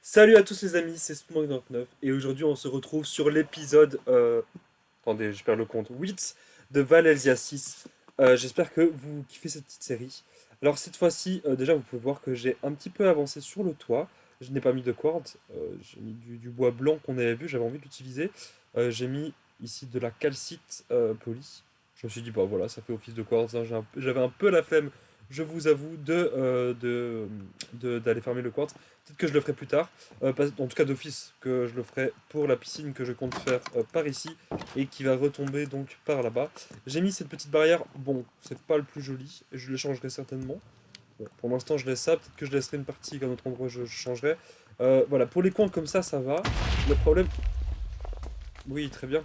Salut à tous les amis, c'est Smoke99 et aujourd'hui on se retrouve sur l'épisode, attendez, je perds le compte, 8 de Valencia 6. J'espère que vous kiffez cette petite série. Alors cette fois-ci, déjà vous pouvez voir que j'ai un petit peu avancé sur le toit. Je n'ai pas mis de corde, j'ai mis du bois blanc qu'on avait vu, j'avais envie d'utiliser. J'ai mis ici de la calcite polie. Je me suis dit, bah voilà, ça fait office de corde, hein, j'avais un peu la flemme, je vous avoue, d'aller fermer le quartz. Peut-être que je le ferai plus tard. En tout cas d'office, que je le ferai pour la piscine que je compte faire par ici et qui va retomber donc par là-bas. J'ai mis cette petite barrière, bon, c'est pas le plus joli, je le changerai certainement. Bon, pour l'instant, je laisse ça, peut-être que je laisserai une partie qu'à un autre endroit je changerai. Voilà, pour les coins comme ça va. Le problème. Oui, très bien.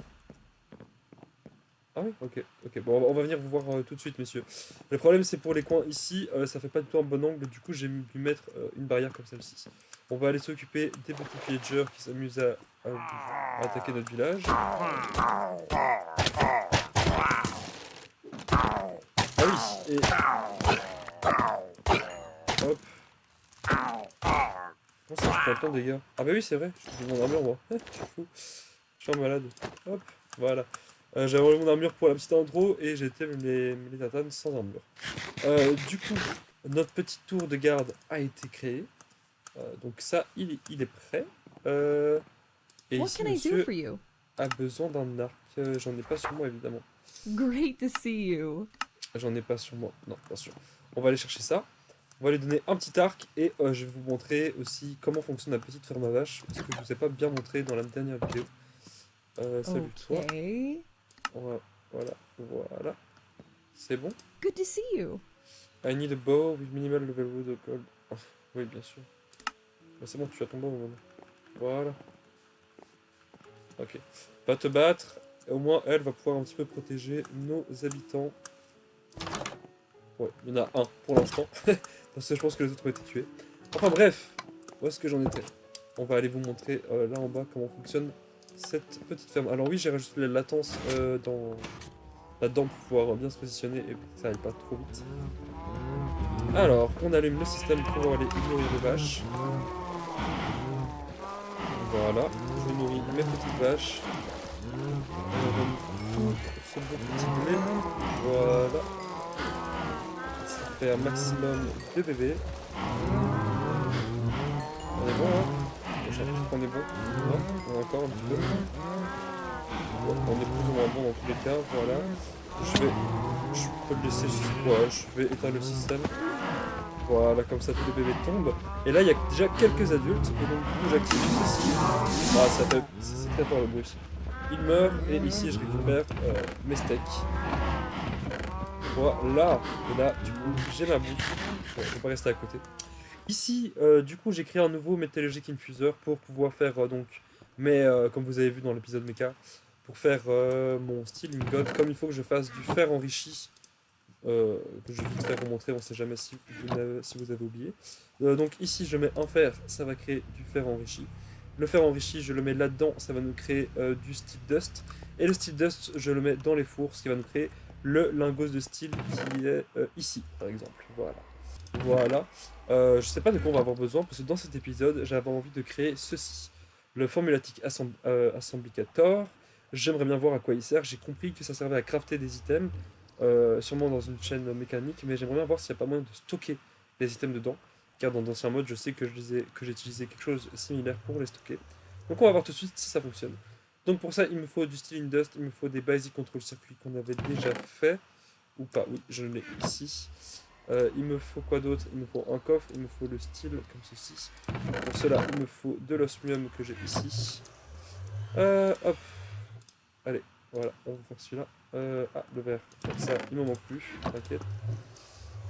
Ah oui, ok, ok. Bon, on va venir vous voir tout de suite, messieurs. Le problème, c'est pour les coins ici, ça fait pas du tout un bon angle, du coup, j'ai dû mettre une barrière comme celle-ci. On va aller s'occuper des petits villagers qui s'amusent à attaquer notre village. Ah oui, et hop. Comment ça, je prends autant de dégâts? Ah bah oui, c'est vrai, j'ai mon armure, moi. Je suis fou, je suis un malade. Hop, voilà. J'avais enlevé mon armure pour la petite intro et j'ai été les tatanes sans armure. Du coup, notre petite tour de garde a été créée. Donc ça, il est prêt. Euh, et What ici, can I do monsieur for you? a besoin d'un arc. J'en ai pas sur moi, évidemment. Great to see you. J'en ai pas sur moi. Non, bien sûr. On va aller chercher ça. On va lui donner un petit arc et je vais vous montrer aussi comment fonctionne la petite ferme à vache. Parce que je vous ai pas bien montré dans la dernière vidéo. Salut toi. Okay. Voilà, voilà. C'est bon. Good to see you. I need a bow with minimal level wood of gold. Ah, oui, bien sûr. Bah, c'est bon, tu as ton bow maintenant. Voilà. Ok. Va te battre. Au moins, elle va pouvoir un petit peu protéger nos habitants. Ouais, il y en a un pour l'instant. Parce que je pense que les autres ont été tués. Enfin bref, où est-ce que j'en étais? On va aller vous montrer là en bas comment fonctionne cette petite ferme. Alors oui, j'ai rajouté la latence là-dedans pour pouvoir bien se positionner et pour que ça aille pas trop vite. Alors, on allume le système pour aller nourrir les vaches. Voilà, je nourris mes petites vaches. On donne tout ce beau petit lait. Voilà, ça fait un maximum de bébés. On est bon, hein? J'ai l'impression qu'on est bon. Non, on a encore un petit peu. Bon, on est plus ou moins bon dans tous les cas, voilà. Je peux le laisser juste. Ouais, je vais éteindre le système. Voilà, comme ça tous les bébés tombent. Et là, il y a déjà quelques adultes. Et donc, du coup, j'active ceci. Ah, c'est très fort le bruit. Il meurt. Et ici, je récupère mes steaks. Voilà. Et là, du coup, j'ai ma bouffe. Bon, je vais pas rester à côté. Ici, du coup, j'ai créé un nouveau Metallurgic Infusor pour pouvoir faire donc. Mais comme vous avez vu dans l'épisode Mecha, pour faire mon steel ingot, comme il faut que je fasse du fer enrichi, que je vais vite faire vous montrer, on sait jamais si vous avez oublié. Donc ici, je mets un fer, ça va créer du fer enrichi. Le fer enrichi, je le mets là-dedans, ça va nous créer du steel dust. Et le steel dust, je le mets dans les fours, ce qui va nous créer le lingot de steel qui est ici, par exemple. Voilà. Voilà. Je sais pas de quoi on va avoir besoin, parce que dans cet épisode, j'avais envie de créer ceci. Le Formulatic Assemblicator. J'aimerais bien voir à quoi il sert. J'ai compris que ça servait à crafter des items, sûrement dans une chaîne mécanique, mais j'aimerais bien voir s'il n'y a pas moyen de stocker les items dedans. Car dans d'anciens modes, je sais que j'utilisais quelque chose de similaire pour les stocker. Donc on va voir tout de suite si ça fonctionne. Donc pour ça, il me faut du Steel in Dust, il me faut des Basic Control Circuits qu'on avait déjà fait. Ou pas, oui, je l'ai ici. Il me faut quoi d'autre? Il me faut un coffre, il me faut le style comme ceci. Pour cela, il me faut de l'osmium que j'ai ici. Hop, allez, voilà, on va faire celui-là. Le verre, ça, il m'en manque plus, t'inquiète.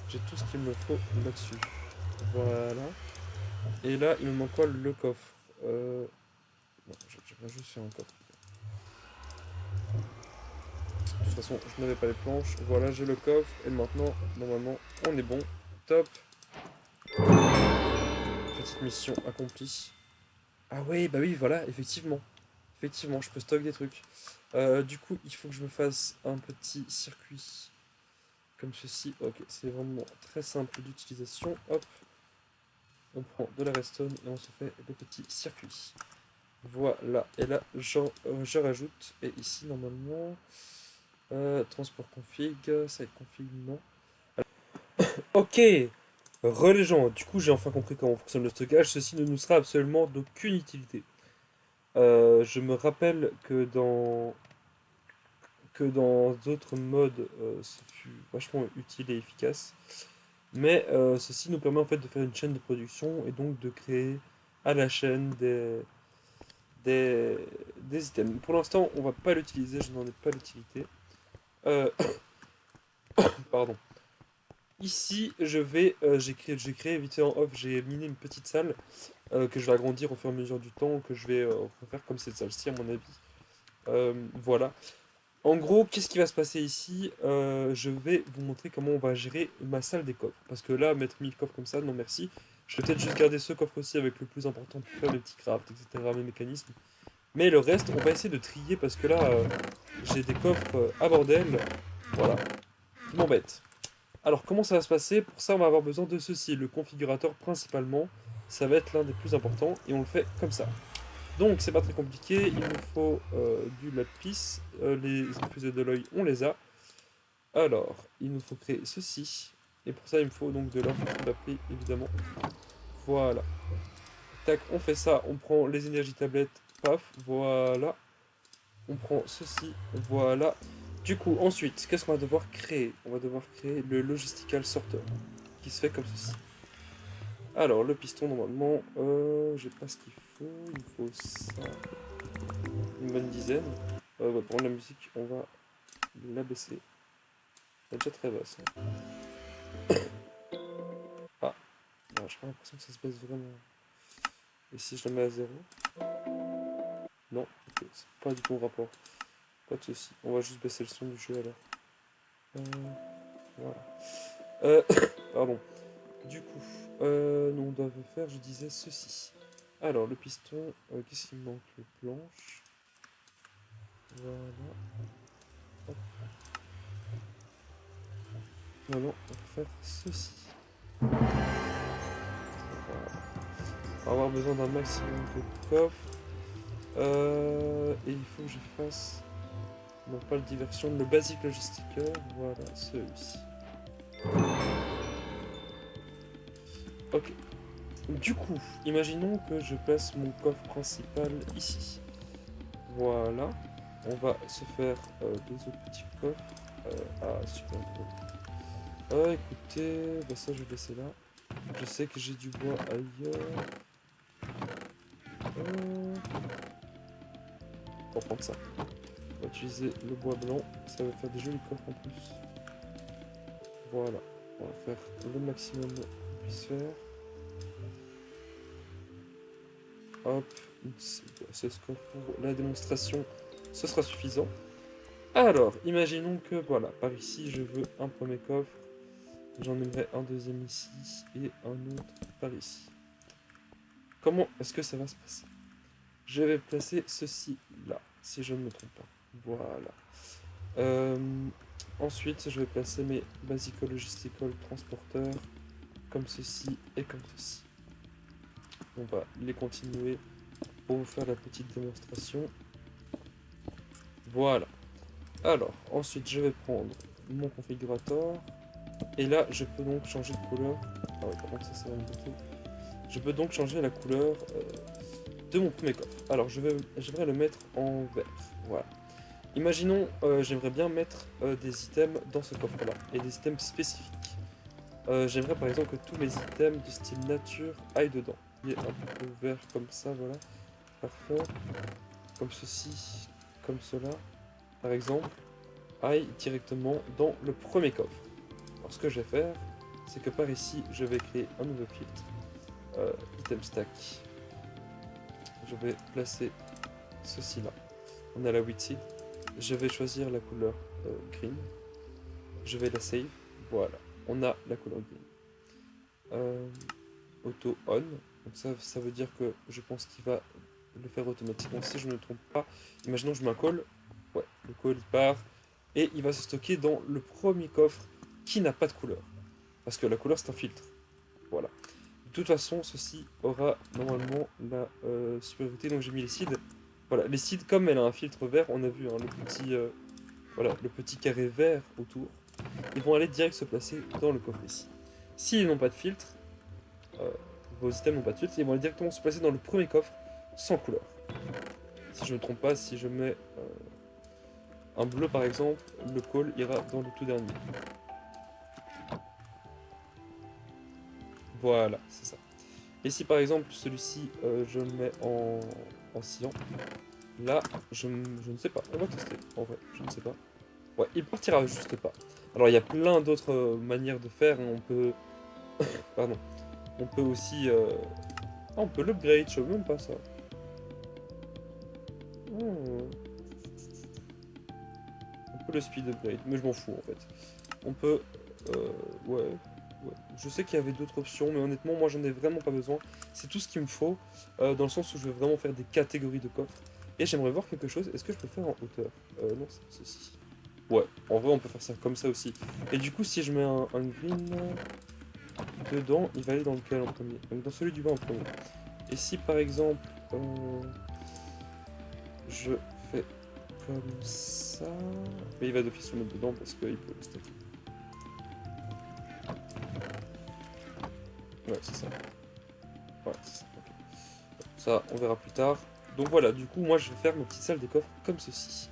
J'ai tout ce qu'il me faut là-dessus. Voilà. Et là, il me manque quoi? Le coffre. Non, j'aimerais juste faire un coffre. De toute façon, je n'avais pas les planches. Voilà, j'ai le coffre. Et maintenant, normalement, on est bon. Top. Petite mission accomplie. Ah oui, bah oui, voilà, effectivement. Effectivement, je peux stocker des trucs. Du coup, il faut que je me fasse un petit circuit comme ceci. Ok, c'est vraiment très simple d'utilisation. Hop, On prend de la redstone et on se fait le petit circuit. Voilà, et là je rajoute, et ici normalement, transport config, site config, non. Ok, relégeant, du coup j'ai enfin compris comment fonctionne le stockage, ceci ne nous sera absolument d'aucune utilité. Je me rappelle que dans d'autres modes, ce fut vachement utile et efficace. Mais ceci nous permet en fait de faire une chaîne de production et donc de créer à la chaîne des, des items. Pour l'instant, on va pas l'utiliser, je n'en ai pas l'utilité. Euh, pardon. Ici, j'ai créé vite fait en off, j'ai miné une petite salle que je vais agrandir au fur et à mesure du temps, que je vais refaire comme cette salle-ci à mon avis. Voilà. En gros, qu'est-ce qui va se passer ici? Je vais vous montrer comment on va gérer ma salle des coffres. Parce que là, mettre 1000 coffres comme ça, non merci. Je vais peut-être juste garder ce coffre aussi avec le plus important pour faire mes petits crafts, etc., mes mécanismes. Mais le reste, on va essayer de trier parce que là, j'ai des coffres à bordel, voilà, qui m'embêtent. Alors, comment ça va se passer? Pour ça, on va avoir besoin de ceci. Le configurateur, principalement, ça va être l'un des plus importants et on le fait comme ça. Donc, c'est pas très compliqué. Il nous faut du lapis. Les fusées de l'œil, on les a. Alors, il nous faut créer ceci. Et pour ça, il me faut donc de l'appeler évidemment. Voilà. Tac, on fait ça. On prend les énergies tablettes. Paf, voilà. On prend ceci. Voilà. Du coup, ensuite, qu'est-ce qu'on va devoir créer? On va devoir créer le logistical sorter. Qui se fait comme ceci. Alors, le piston, normalement, j'ai pas ce qu'il faut. Il me faut ça. Une bonne dizaine. Ouais, pour la musique, on va la baisser. Elle est déjà très basse, hein. Ah, non, j'ai pas l'impression que ça se baisse vraiment. Et si je la mets à zéro? Non, ok, c'est pas du tout au rapport. Pas de soucis. On va juste baisser le son du jeu alors. Voilà. Euh, pardon. Du coup, nous on doit faire, je disais, ceci. Alors, le piston, qu'est-ce qu'il me manque? Les planches. Voilà. Hop. Maintenant, on va faire ceci. Voilà. On va avoir besoin d'un maximum de coffres. Et il faut que je fasse, non pas le diversion, le basic logistiqueur, voilà, celui-ci. Ok. Du coup, imaginons que je place mon coffre principal ici. Voilà. On va se faire deux autres petits coffres. Ah, super cool. Écoutez, bah ça je vais laisser là. Je sais que j'ai du bois ailleurs. On va prendre ça. On va utiliser le bois blanc. Ça va faire des jolis coffres en plus. Voilà. On va faire le maximum qu'on puisse faire. Hop. C'est ce que pour la démonstration, ce sera suffisant. Alors, imaginons que, voilà, par ici, je veux un premier coffre. J'en aimerais un deuxième ici et un autre par ici. Comment est-ce que ça va se passer? Je vais placer ceci là, si je ne me trompe pas. Voilà. Euh, ensuite, je vais placer mes basic logistical transporteurs comme ceci et comme ceci. On va les continuer pour vous faire la petite démonstration. Voilà. Alors, ensuite, je vais prendre mon configurateur. Et là, je peux donc changer de couleur. Ah ouais, par contre, ça va me bloquer. Je peux donc changer la couleur de mon premier coffre. Alors, j'aimerais le mettre en vert. Voilà. Imaginons, j'aimerais bien mettre des items dans ce coffre-là. Et des items spécifiques. J'aimerais par exemple que tous mes items de style nature aillent dedans. Il est un peu vert comme ça, voilà. Parfait. Comme ceci, comme cela. Par exemple, aille directement dans le premier coffre. Alors ce que je vais faire, c'est que par ici, je vais créer un nouveau filtre. Item stack. Je vais placer ceci là. On a la wheat seed. Je vais choisir la couleur green. Je vais la save. Voilà. On a la couleur green. Auto on. Donc ça veut dire que je pense qu'il va le faire automatiquement si je ne me trompe pas. Imaginons que je mets un call. Ouais, le call il part. Et il va se stocker dans le premier coffre qui n'a pas de couleur. Parce que la couleur c'est un filtre. Voilà. toute façon, ceci aura normalement la supériorité. Donc j'ai mis les seeds. Voilà, les seeds, comme elle a un filtre vert, on a vu hein, voilà, le petit carré vert autour. Ils vont aller direct se placer dans le coffre ici. S'ils n'ont pas de filtre, euh, vos items n'ont pas de filtre, ils vont aller directement se placer dans le premier coffre sans couleur. Si je ne me trompe pas, si je mets un bleu par exemple, le call ira dans le tout dernier. Voilà, c'est ça. Et si par exemple celui-ci je le mets en cyan, là je ne sais pas, on va tester en vrai, je ne sais pas. Ouais, il partira juste pas. Alors il y a plein d'autres manières de faire, hein. On peut... Pardon. On peut aussi... Ah, on peut l'upgrade, je sais même pas ça. Oh. On peut le speed upgrade, mais je m'en fous en fait. On peut... Ouais, ouais. Je sais qu'il y avait d'autres options, mais honnêtement, moi j'en ai vraiment pas besoin. C'est tout ce qu'il me faut, dans le sens où je veux vraiment faire des catégories de coffres. Et j'aimerais voir quelque chose, est-ce que je peux faire en hauteur? Non, c'est ceci. Ouais, en vrai on peut faire ça comme ça aussi. Et du coup, si je mets un green dedans, il va aller dans lequel en premier? Donc dans celui du bas en premier. Et si par exemple, je fais comme ça... Mais il va d'office le mettre dedans parce qu'il peut le stacker. Ouais, c'est ça. Ouais, c'est ça. Ok. Ça, on verra plus tard. Donc voilà, du coup, moi je vais faire ma petite salle des coffres comme ceci.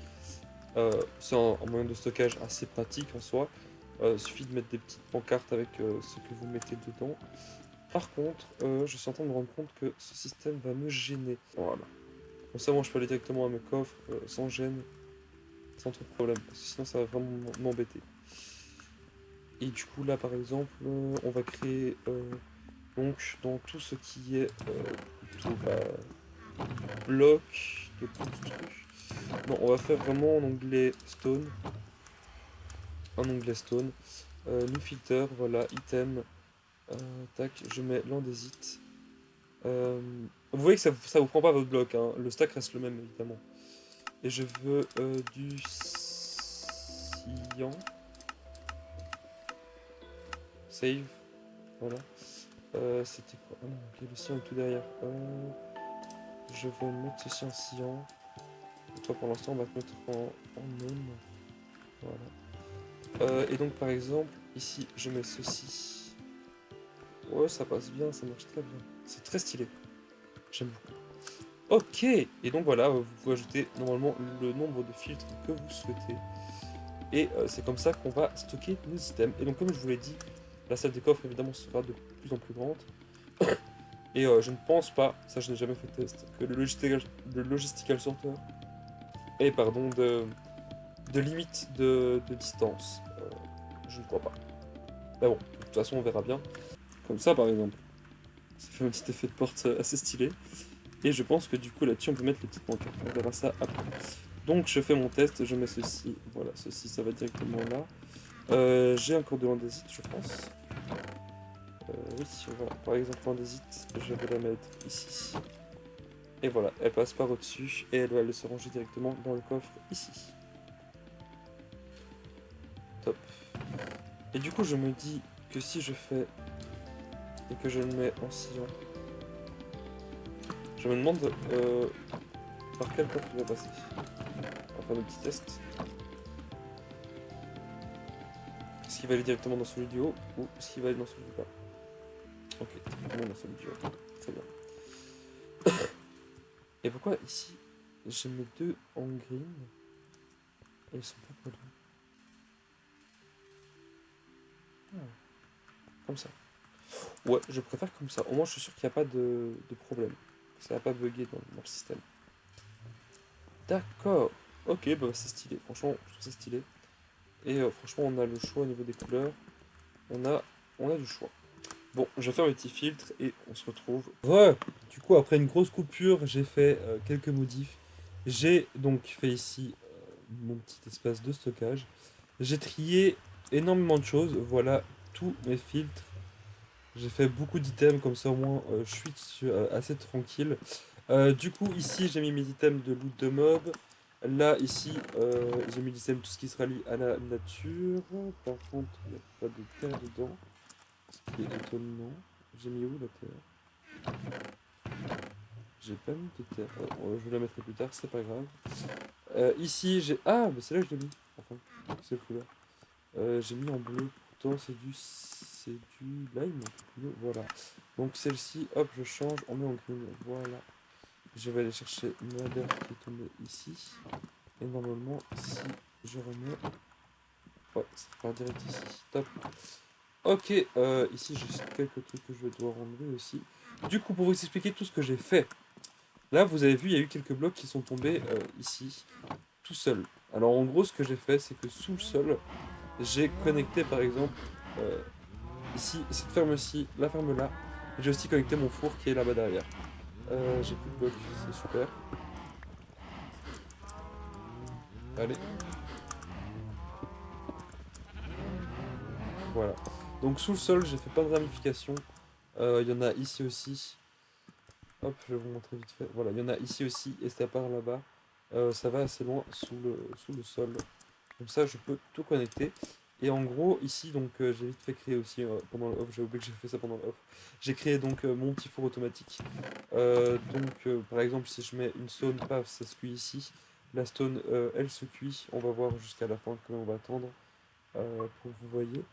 C'est un moyen de stockage assez pratique en soi. Il suffit de mettre des petites pancartes avec ce que vous mettez dedans. Par contre, je suis en train de me rendre compte que ce système va me gêner. Voilà. Comme ça, moi je peux aller directement à mes coffres sans gêne, sans trop de problème. Parce que sinon, ça va vraiment m'embêter. Et du coup, là par exemple, on va créer donc dans tout ce qui est plutôt bloc de construction. Non, on va faire vraiment un onglet stone. Un onglet stone. New filter, voilà, item. Tac, je mets l'andésite. Vous voyez que ça vous prend pas votre bloc, hein. Le stack reste le même évidemment. Et je veux du cyan. Save. Voilà. C'était quoi? Ah non, ok, le cyan est tout derrière. Je vais mettre ceci en cyan. Et toi pour l'instant on va te mettre en jaune. Voilà. Et donc par exemple, ici je mets ceci. Ouais, ça passe bien, ça marche très bien. C'est très stylé. J'aime beaucoup. Ok, et donc voilà, vous pouvez ajouter normalement le nombre de filtres que vous souhaitez. Et c'est comme ça qu'on va stocker nos items. Et donc comme je vous l'ai dit, la salle des coffres évidemment sera de plus en plus grande. Et je ne pense pas, ça je n'ai jamais fait de test, que le logistical sorter ait pardon, de limite de distance. Je ne crois pas. Mais bon, de toute façon on verra bien. Comme ça par exemple. Ça fait un petit effet de porte assez stylé. Et je pense que du coup là-dessus on peut mettre les petites pancartes. On verra ça après. Donc je fais mon test, je mets ceci. Voilà, ceci ça va directement là. J'ai encore de l'andésite je pense. Oui, voilà. Par exemple l'andésite, je vais la mettre ici. Et voilà, elle passe par au-dessus et elle va aller se ranger directement dans le coffre ici. Top. Et du coup je me dis que si je fais et que je le mets en sillon, je me demande par quel coffre il va passer. On va faire le petit test. Est-ce qu'il va aller directement dans celui du haut ou est-ce qu'il va aller dans celui du bas? Ok, directement dans celui du haut. Très bien. Et pourquoi ici j'ai mes deux en green et ils sont pas polis? Comme ça. Ouais, je préfère comme ça. Au moins je suis sûr qu'il n'y a pas de problème. Ça va pas bugger dans le système. D'accord. Ok, bah c'est stylé. Franchement, je trouve ça stylé. Et franchement, on a le choix au niveau des couleurs. On a, on a du choix. Bon, je vais faire le petit filtre et on se retrouve. Ouais, du coup, après une grosse coupure, j'ai fait quelques modifs. J'ai donc fait ici mon petit espace de stockage. J'ai trié énormément de choses. Voilà tous mes filtres. J'ai fait beaucoup d'items, comme ça au moins je suis assez tranquille. Du coup, ici j'ai mis mes items de loot de mob. Là, ici, j'ai mis l'items tout ce qui se rallie à la nature. Par contre, il n'y a pas de terre dedans, ce qui est étonnant. J'ai mis où la terre? J'ai pas mis de terre. Je la mettrai plus tard, c'est pas grave. Ici, j'ai... Ah, mais c'est là que je l'ai mis. Enfin, c'est fou là. J'ai mis en bleu. Pourtant, c'est du lime. Bleu, voilà. Donc celle-ci, hop, je change. On met en green. Voilà. Je vais aller chercher ma verre qui est tombée ici. Et normalement, si je remets... Ouais, ça part direct ici. Top. Ok, ici j'ai quelques trucs que je vais devoir enlever aussi. Du coup, pour vous expliquer tout ce que j'ai fait. Là, vous avez vu, il y a eu quelques blocs qui sont tombés ici, tout seul. Alors en gros, ce que j'ai fait, c'est que sous le sol, j'ai connecté par exemple euh, ici, cette ferme-ci, la ferme là. J'ai aussi connecté mon four qui est là-bas derrière. J'ai plus de blocs, c'est super. Allez, voilà. Donc sous le sol, j'ai fait plein de ramifications. Il y en a ici aussi. Hop, je vais vous montrer vite fait. Voilà, il y en a ici aussi, et ça part là-bas. Ça va assez loin sous le sol. Comme ça, je peux tout connecter. Et en gros, ici, donc, j'ai vite fait créer aussi pendant le off. J'ai oublié que j'ai fait ça pendant le off. J'ai créé donc mon petit four automatique. Par exemple, si je mets une stone, paf, ça se cuit ici. La stone, elle se cuit. On va voir jusqu'à la fin comment on va attendre pour que vous voyez.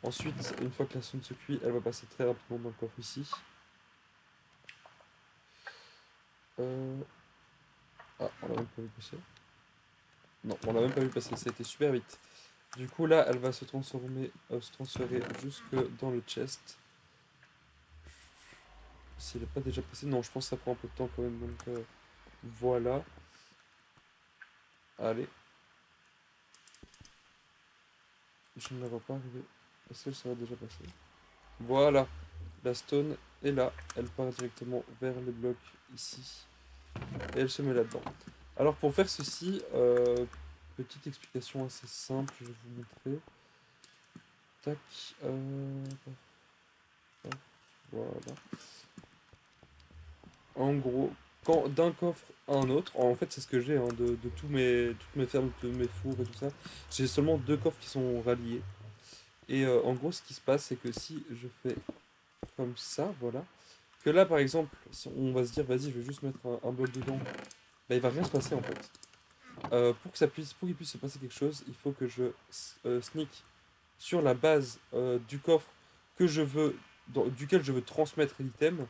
Ensuite, une fois que la stone se cuit, elle va passer très rapidement dans le coffre ici. Euh, Ah, on l'a même pas vu passer. Non, on l'a même pas vu passer, ça a été super vite. Du coup, là, elle va se transférer jusque dans le chest. S'il n'est pas déjà passé, non, je pense que ça prend un peu de temps quand même. Donc voilà. Allez, je ne la vois pas arriver. Est-ce qu'elle sera déjà passée? Voilà, la stone est là. Elle part directement vers les blocs ici. Et elle se met là-dedans. Alors pour faire ceci, petite explication assez simple, je vais vous montrer. Tac. Voilà. En gros, quand d'un coffre à un autre, en fait c'est ce que j'ai hein, de toutes mes fermes, de mes fours et tout ça, j'ai seulement deux coffres qui sont ralliés. Et en gros ce qui se passe c'est que si je fais comme ça, voilà, que là par exemple, si on va se dire vas-y je vais juste mettre un bloc dedans, bah il va rien se passer en fait. Pour qu'il puisse se passer quelque chose, il faut que je sneak sur la base du coffre que je veux, duquel je veux transmettre l'item.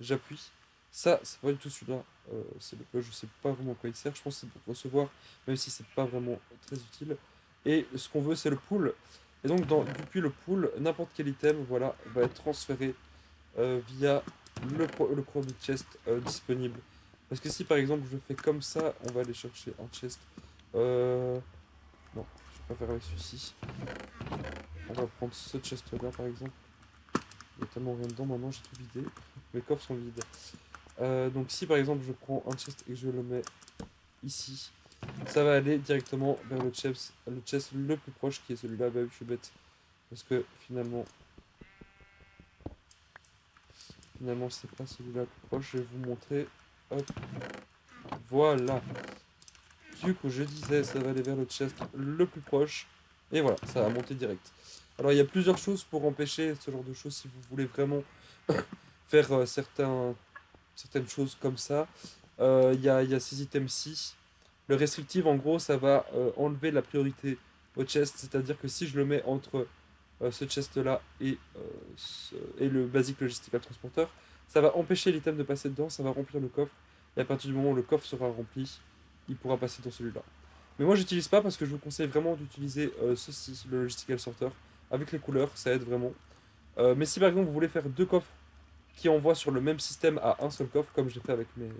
J'appuie. Ça, c'est pas du tout celui-là. C'est le je sais pas vraiment à quoi il sert. Je pense que c'est pour recevoir, même si c'est pas vraiment très utile. Et ce qu'on veut, c'est le pool. Et donc, depuis le pool, n'importe quel item, voilà, va être transféré via le product chest disponible. Parce que si par exemple je fais comme ça, on va aller chercher un chest. Non, je vais pas faire avec celui-ci. On va prendre ce chest là par exemple. Il y a tellement rien dedans maintenant, j'ai tout vidé. Mes coffres sont vides. Donc si par exemple je prends un chest et que je le mets ici, ça va aller directement vers le chest le plus proche qui est celui-là. Bah oui, je suis bête. Parce que finalement c'est pas celui-là le plus proche. Je vais vous montrer. Hop, voilà. Du coup je disais ça va aller vers le chest le plus proche. Et voilà, ça va monter direct. Alors il y a plusieurs choses pour empêcher ce genre de choses si vous voulez vraiment faire certaines choses comme ça. Il y a ces items-ci. Le restrictive, en gros, ça va enlever la priorité au chest, c'est-à-dire que si je le mets entre ce chest-là et le basic logistical transporteur, ça va empêcher l'item de passer dedans, ça va remplir le coffre, et à partir du moment où le coffre sera rempli, il pourra passer dans celui-là. Mais moi, j'utilise pas parce que je vous conseille vraiment d'utiliser ceci, le logistical sorter, avec les couleurs, ça aide vraiment. Mais si par exemple vous voulez faire deux coffres qui envoient sur le même système à un seul coffre, comme j'ai fait avec mes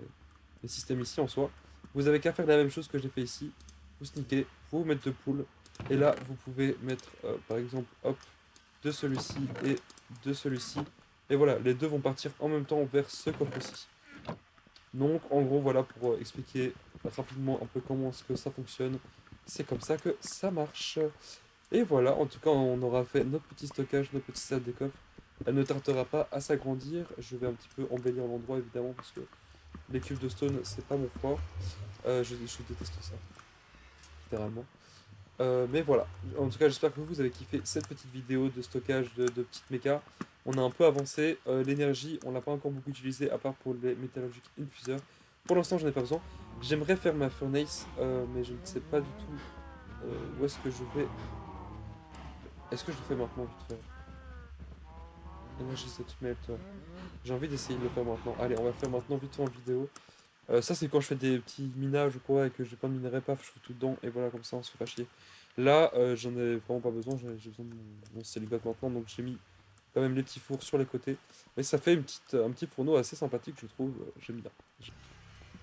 systèmes ici en soi, vous avez qu'à faire la même chose que j'ai fait ici. Vous sneakez, vous mettez de pool, et là vous pouvez mettre par exemple hop, de celui-ci et de celui-ci. Et voilà, les deux vont partir en même temps vers ce coffre-ci. Donc en gros voilà pour expliquer rapidement un peu comment est-ce que ça fonctionne. C'est comme ça que ça marche. Et voilà, en tout cas on aura fait notre petit stockage, notre petite salle des coffres. Elle ne tardera pas à s'agrandir. Je vais un petit peu embellir l'endroit évidemment parce que les cubes de stone c'est pas mon fort. Je déteste ça, littéralement. Mais voilà, en tout cas j'espère que vous avez kiffé cette petite vidéo de stockage de petites mécas. On a un peu avancé. L'énergie, on l'a pas encore beaucoup utilisé, à part pour les Metallurgic Infusers. Pour l'instant, j'en ai pas besoin. J'aimerais faire ma Furnace, mais je ne sais pas du tout où est-ce que je vais. Est-ce que je le fais maintenant, vite fait? Energy Set Smelter. J'ai envie d'essayer de le faire maintenant. Allez, on va faire maintenant vite fait en vidéo. Ça, c'est quand je fais des petits minages ou quoi et que j'ai pas de minerai, paf, je fous tout dedans et voilà, comme ça, on se fait pas chier. Là, j'en ai vraiment pas besoin, j'ai besoin de mon célibat maintenant, donc j'ai mis quand même les petits fours sur les côtés. Mais ça fait un petit fourneau assez sympathique, je trouve, j'aime bien.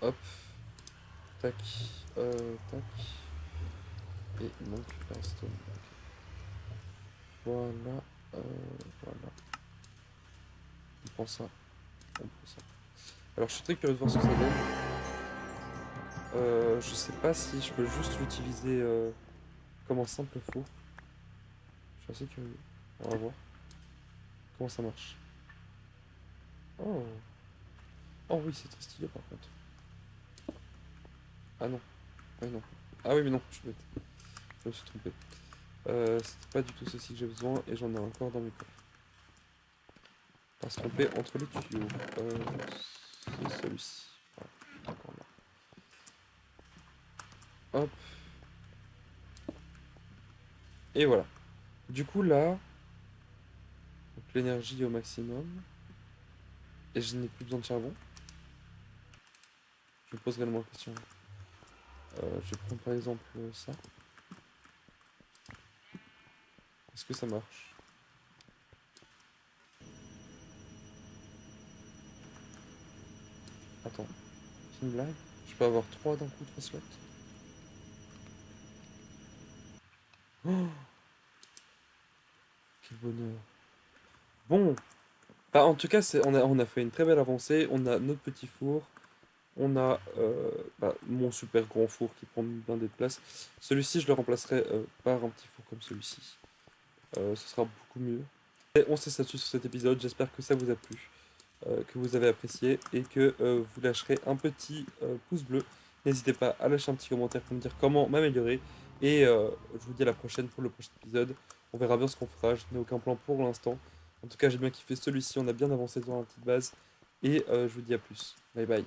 Hop, tac, tac, et il manque la stone. Ok. Voilà, voilà. On prend ça, on prend ça. Alors, je suis très curieux de voir ce que ça donne. Je sais pas si je peux juste l'utiliser comme un simple four. Je suis assez curieux. On va voir comment ça marche. Oh, oh oui, c'est très stylé par contre. Ah non, ah non. Ah oui, mais non, je suis bête. Je me suis trompé. C'était pas du tout ceci que j'ai besoin et j'en ai encore dans mes coffres. Pas se tromper entre les tuyaux. C'est celui-ci. Voilà, encore là. Hop, et voilà. Du coup, là, l'énergie est au maximum. Et je n'ai plus besoin de charbon. Je me pose réellement la question. Je vais prendre par exemple ça. Est-ce que ça marche? Attends, c'est une blague? Je peux avoir 3 d'un coup, 3 slots? Oh, quel bonheur. Bon, bah, en tout cas, on a fait une très belle avancée. On a notre petit four. On a bah, mon super grand four qui prend bien des places. Celui-ci, je le remplacerai par un petit four comme celui-ci. Ce sera beaucoup mieux. Et on s'est statué sur cet épisode. J'espère que ça vous a plu, que vous avez apprécié et que vous lâcherez un petit pouce bleu. N'hésitez pas à lâcher un petit commentaire pour me dire comment m'améliorer. Et je vous dis à la prochaine pour le prochain épisode. On verra bien ce qu'on fera. Je n'ai aucun plan pour l'instant. En tout cas, j'ai bien kiffé celui-ci. On a bien avancé dans la petite base. Et je vous dis à plus. Bye bye.